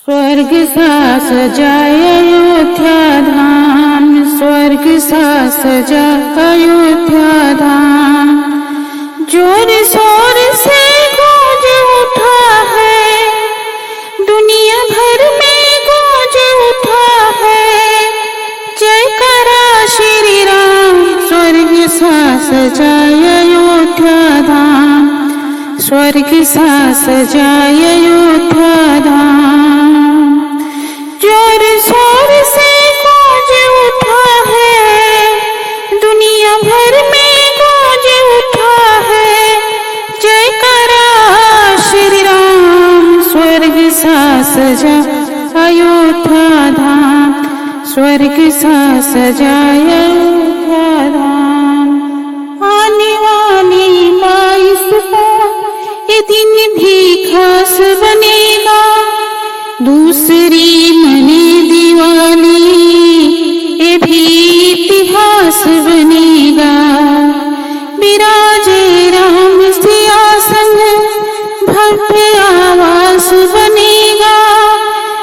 स्वर्ग सा सजाए अयोध्या धाम, स्वर्ग सा सजा अयोध्या धाम। जोर शोर से गूंज उठा है, दुनिया भर में गूंज उठा है। जयकारा श्री राम, स्वर्ग सा सजाए अयोध्या धाम, स्वर्ग सा सजाए अयोध्या धाम। जोर शोर से गूंज उठा है, दुनिया भर में गूंज उठा है। जयकारा श्री राम, स्वर्ग सा सजा अयोध्या धाम, स्वर्ग सा सजा अयोध्या धाम। आने वाली 22 को ये दिन भी खास बनेगा, दूसरी मनी दिवाली ये भी इतिहास बनेगा। विराजे राम सिया संग भव्य आवास बनेगा,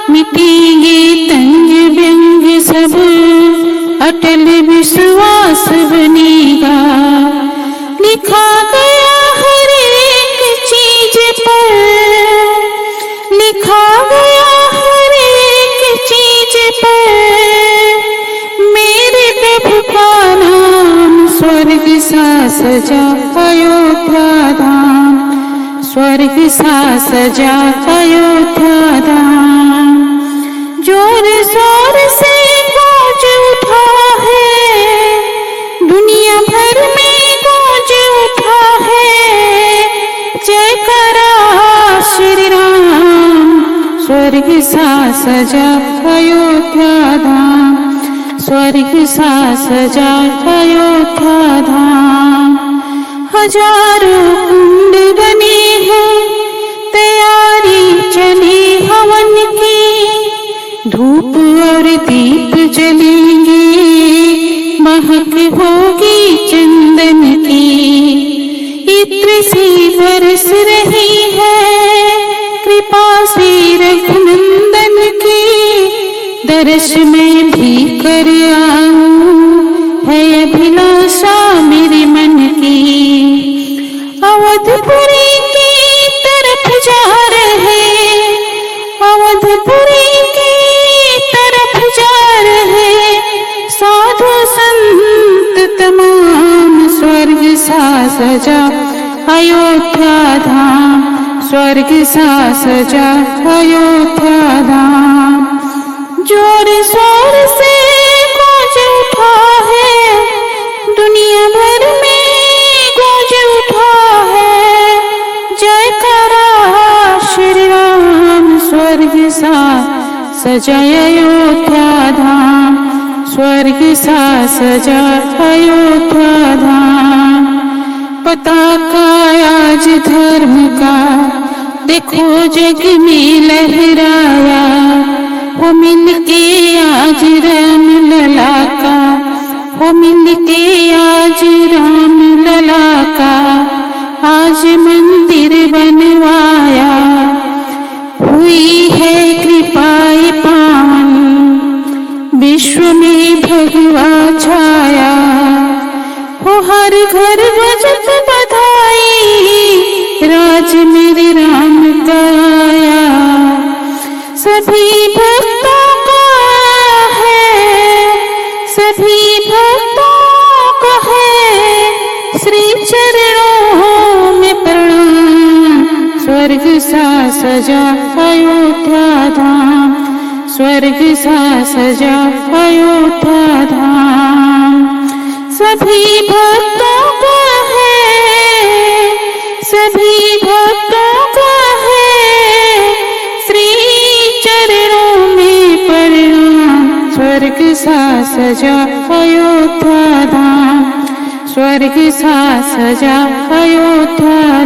मिटेंगे तंज व्यंग सब अटल विश्वास बनेगा। लिखा गया हर एक चीज पर, लिखा गया हर एक चीज पर मेरे प्रभु का नाम। स्वर्ग सा सजा अयोध्या धाम, स्वर्ग सा सजा अयोध्या धाम। जोर शोर से गूंज उठा है, दुनिया भर में गूंज उठा है। जयकारा श्री राम, स्वर्ग सा सजा अयोध्या धाम, स्वर्ग सा सजा अयोध्या धाम। हजारों कुंड बने हैं, तैयारी चली हवन की। धूप और दीप जलेंगे, महक होगी चंदन की। इत्र से बरस रही है कृपा से रघुनंदन की। दर्श में भी कर आऊं है अभिलाषा मेरे मन की। अवधपुरी की तरफ जा रहे, अवधपुरी की तरफ जा रहे साधु संत तमाम। स्वर्ग सा सजा अयोध्या धाम, स्वर्ग सा सजा अयोध्या धाम। जोर शोर से गूंज उठा है, दुनिया भर में गूंज उठा है। जयकारा श्री राम, स्वर्ग सा सजा अयोध्या धाम, स्वर्ग सा सजा अयोध्या धाम। पताका आज धर्म का देखो जग में लहराया, हो मिलके आज राम लला का, हो मिलके आज राम लला का आज मंदिर बनवाया। हुई है कृपाएं पावन, विश्व में भगवा छाया। हो हर घर बजत बधाई, राज मेरे राम का आया। सभी भक्तों का है, सभी भक्तों का है श्री चरणों में प्रणाम। स्वर्ग सा सजा अयोध्या धाम, स्वर्ग सा सजा अयोध्या धाम। सभी भक्तों का है, सभी भक्तों का है श्री चरणों में प्रणाम। स्वर्ग सा सजा अयोध्या धाम, स्वर्ग सा सजा अयोध्या